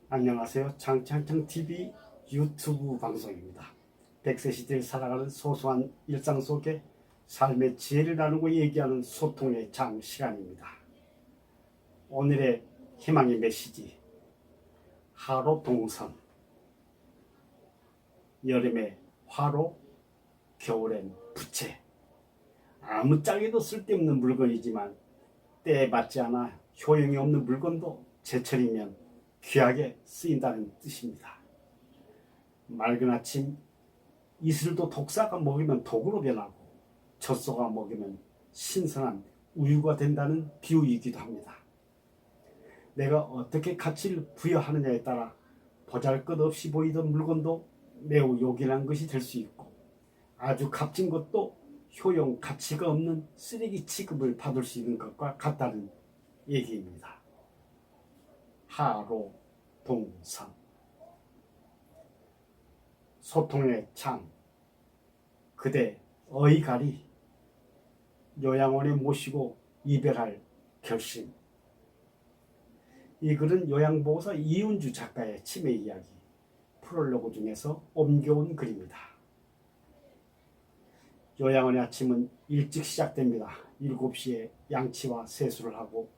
안녕하세요. 장창창TV 유튜브 방송입니다. 100세 시대를 살아가는 소소한 일상 속에 삶의 지혜를 나누고 얘기하는 소통의 장 시간입니다. 오늘의 희망의 메시지, 하로 동선. 여름에 화로, 겨울엔 부채. 아무짝에도 쓸데없는 물건이지만 때에 맞지 않아 효용이 없는 물건도 제철이면 귀하게 쓰인다는 뜻입니다. 맑은 아침 이슬도 독사가 먹이면 독으로 변하고 젖소가 먹이면 신선한 우유가 된다는 비유이기도 합니다. 내가 어떻게 가치를 부여하느냐에 따라 보잘것없이 보이던 물건도 매우 요긴한 것이 될 수 있고, 아주 값진 것도 효용 가치가 없는 쓰레기 취급을 받을 수 있는 것과 같다는 얘기입니다. 하로 동선. 소통의 창. 그대 어이가리. 요양원에 모시고 이별할 결심. 이 글은 요양보호사 이은주 작가의 치매 이야기 프롤로그 중에서 옮겨온 글입니다. 요양원의 아침은 일찍 시작됩니다. 7시에 양치와 세수를 하고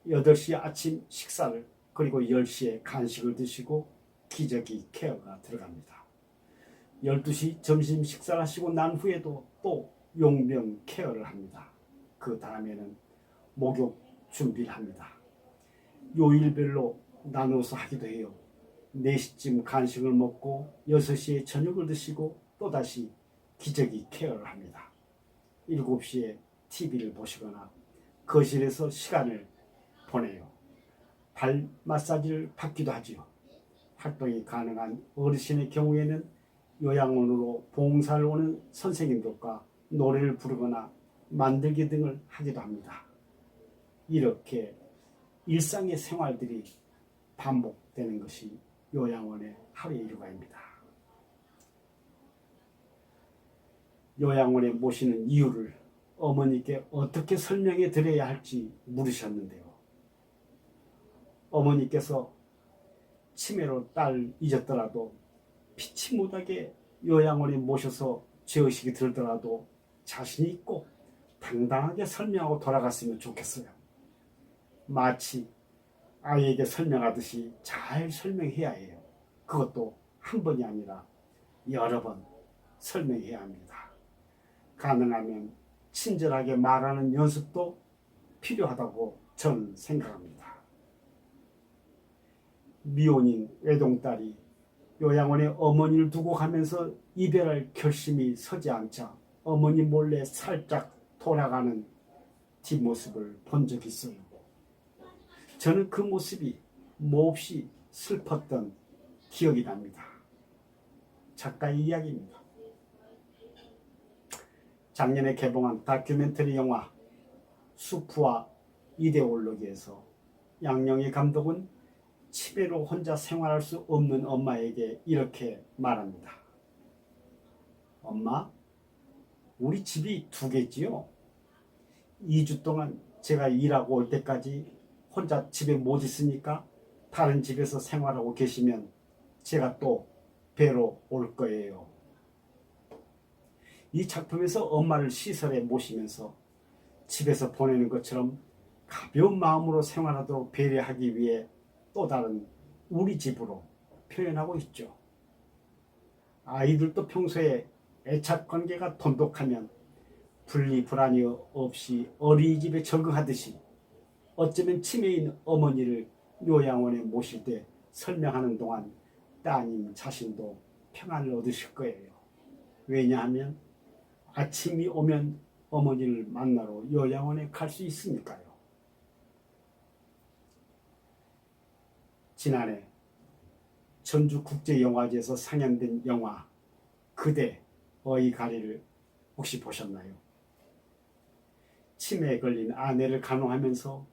8시에 아침 식사를, 그리고 10시에 간식을 드시고 기저귀 케어가 들어갑니다. 12시 점심 식사를 하시고 난 후에도 또 용병 케어를 합니다. 그 다음에는 목욕 준비를 합니다. 요일별로 나눠서 하기도 해요. 4시쯤 간식을 먹고 6시에 저녁을 드시고 또다시 기저귀 케어를 합니다. 7시에 TV를 보시거나 거실에서 시간을 보내요. 발 마사지를 받기도 하지요. 활동이 가능한 어르신의 경우에는 요양원으로 봉사를 오는 선생님들과 노래를 부르거나 만들기 등을 하기도 합니다. 이렇게 일상의 생활들이 반복되는 것이 요양원의 하루의 일과입니다. 요양원에 모시는 이유를 어머니께 어떻게 설명해 드려야 할지 물으셨는데요. 어머니께서 치매로 딸 잊었더라도 피치 못하게 요양원에 모셔서 죄의식이 들더라도 자신 있고 당당하게 설명하고 돌아갔으면 좋겠어요. 마치 아이에게 설명하듯이 잘 설명해야 해요. 그것도 한 번이 아니라 여러 번 설명해야 합니다. 가능하면 친절하게 말하는 연습도 필요하다고 저는 생각합니다. 미혼인 외동딸이 요양원에 어머니를 두고 가면서 이별할 결심이 서지 않자 어머니 몰래 살짝 돌아가는 뒷모습을 본 적이 있어요. 저는 그 모습이 몹시 슬펐던 기억이 납니다. 작가의 이야기입니다. 작년에 개봉한 다큐멘터리 영화 수프와 이데올로기에서 양영희 감독은 치매로 혼자 생활할 수 없는 엄마에게 이렇게 말합니다. 엄마, 우리 집이 2개지요. 2주 동안 제가 일하고 올 때까지 혼자 집에 못 있으니까 다른 집에서 생활하고 계시면 제가 또 뵈러 올 거예요. 이 작품에서 엄마를 시설에 모시면서 집에서 보내는 것처럼 가벼운 마음으로 생활하도록 배려하기 위해 또 다른 우리 집으로 표현하고 있죠. 아이들도 평소에 애착관계가 돈독하면 분리불안이 없이 어린이집에 적응하듯이 어쩌면 치매인 어머니를 요양원에 모실 때 설명하는 동안 따님 자신도 평안을 얻으실 거예요. 왜냐하면 아침이 오면 어머니를 만나러 요양원에 갈 수 있으니까요. 지난해 전주국제영화제에서 상영된 영화 그대 어이가리를 혹시 보셨나요? 치매에 걸린 아내를 간호하면서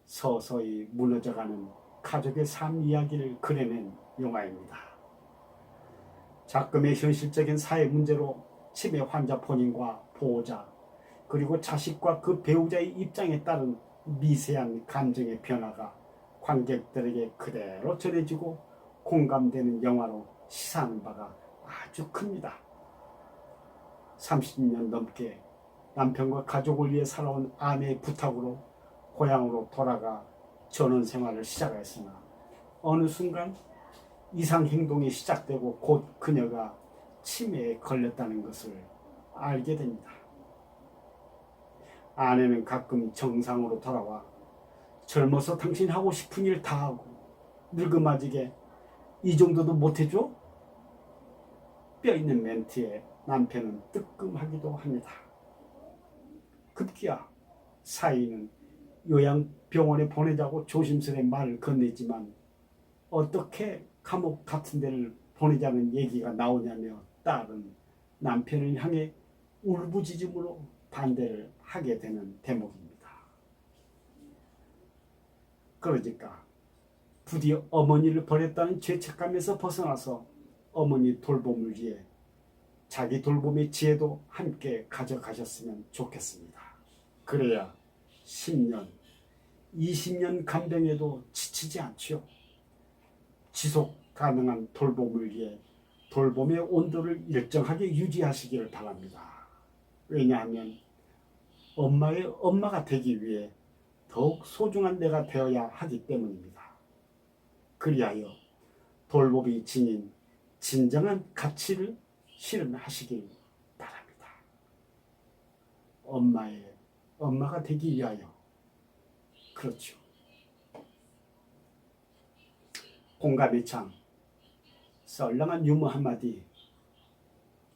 서서히 무너져가는 가족의 삶 이야기를 그려낸 영화입니다. 작금의 현실적인 사회 문제로 치매 환자 본인과 보호자, 그리고 자식과 그 배우자의 입장에 따른 미세한 감정의 변화가 관객들에게 그대로 전해지고 공감되는 영화로 시사하는 바가 아주 큽니다. 30년 넘게 남편과 가족을 위해 살아온 아내의 부탁으로 고향으로 돌아가 전원 생활을 시작했으나 어느 순간 이상 행동이 시작되고 곧 그녀가 치매에 걸렸다는 것을 알게 됩니다. 아내는 가끔 정상으로 돌아와 젊어서 당신 하고 싶은 일 다 하고 늙음아지게 이 정도도 못해줘? 뼈있는 멘트에 남편은 뜨끔하기도 합니다. 급기야 사위는 요양병원에 보내자고 조심스레 말을 건네지만 어떻게 감옥 같은 데를 보내자는 얘기가 나오냐며 딸은 남편을 향해 울부짖음으로 반대를 하게 되는 대목입니다. 그러니까 부디 어머니를 버렸다는 죄책감에서 벗어나서 어머니 돌봄을 위해 자기 돌봄의 지혜도 함께 가져가셨으면 좋겠습니다. 그래야 10년, 20년 간병에도 지치지 않지요. 지속 가능한 돌봄을 위해 돌봄의 온도를 일정하게 유지하시기를 바랍니다. 왜냐하면 엄마의 엄마가 되기 위해 더욱 소중한 내가 되어야 하기 때문입니다. 그리하여 돌봄이 지닌 진정한 가치를 실현하시길 바랍니다. 엄마의 엄마가 되기 위하여. 그렇죠. 공감의 창, 썰렁한 유머 한마디,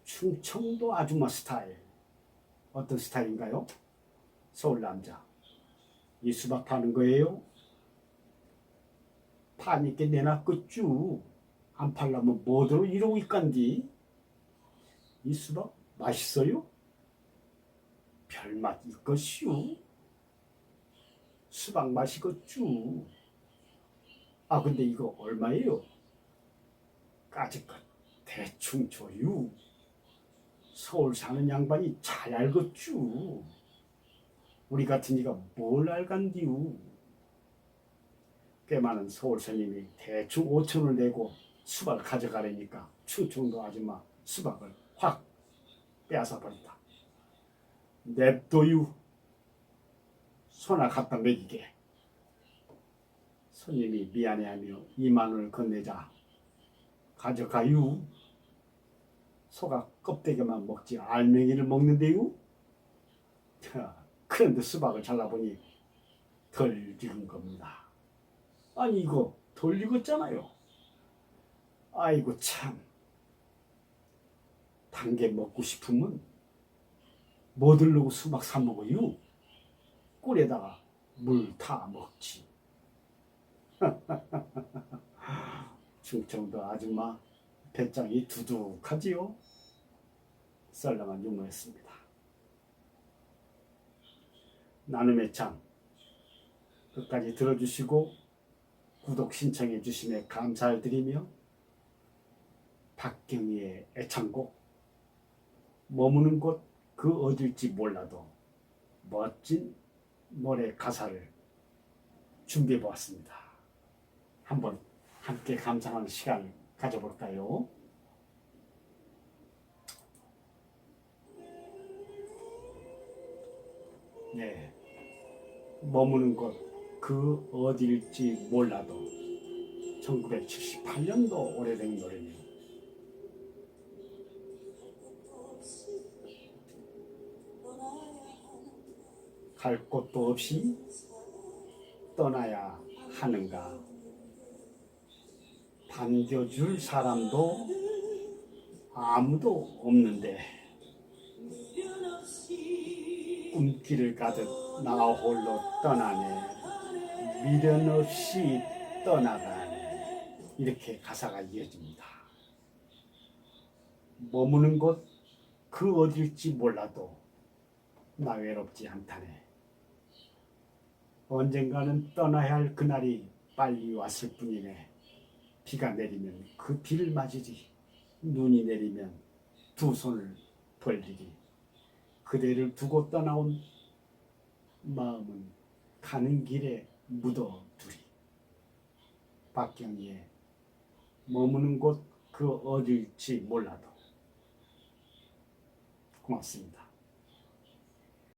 충청도 아줌마 스타일. 어떤 스타일인가요? 서울 남자. 이 수박 파는 거예요? 파니까 내놔겠쭈. 안 팔려면 뭐더러 이러고 있간디? 이 수박 맛있어요? 별맛 있것슈. 수박 맛이겠쭈. 아 근데 이거 얼마예요? 까짓것 대충 줘유. 서울 사는 양반이 잘 알겠쭈. 우리 같은 이가 뭘 알간디우. 꽤 많은 서울 손님이 대충 5천원을 내고 수박을 가져가려니까 충청도 아줌마 수박을 확 빼앗아 버린다. 냅둬유. 소나 갖다 먹이게. 손님이 미안해하며 2만원을 건네자. 가져가유. 소가 껍데기만 먹지 알맹이를 먹는데요. 그런데 수박을 잘라보니 덜 익은 겁니다. 아니 이거 덜 익었잖아요. 아이고 참. 단 게 먹고 싶으면 뭐 들르고 수박 사 먹어요. 꿀에다가 물 타 먹지. 충청도 아줌마 배짱이 두둑하지요. 썰렁한 유머였습니다. 나눔의 창 끝까지 들어주시고 구독 신청해 주심에 감사를 드리며 박경희의 애창곡 머무는 곳 그 어딜지 몰라도 멋진 노래 가사를 준비해 보았습니다. 한번 함께 감상하는 시간을 가져볼까요? 네, 머무는 곳 그 어디일지 몰라도 1978년도 오래된 노래네요. 갈 곳도 없이 떠나야 하는가. 반겨줄 사람도 아무도 없는데 꿈길을 가득 나 홀로 떠나네. 미련 없이 떠나가네. 이렇게 가사가 이어집니다. 머무는 곳 그 어딜지 몰라도 나 외롭지 않다네. 언젠가는 떠나야 할 그날이 빨리 왔을 뿐이네. 비가 내리면 그 비를 맞으리. 눈이 내리면 두 손을 벌리리. 그대를 두고 떠나온 마음은 가는 길에 묻어두리. 박경희의 머무는 곳 그 어디일지 몰라도. 고맙습니다.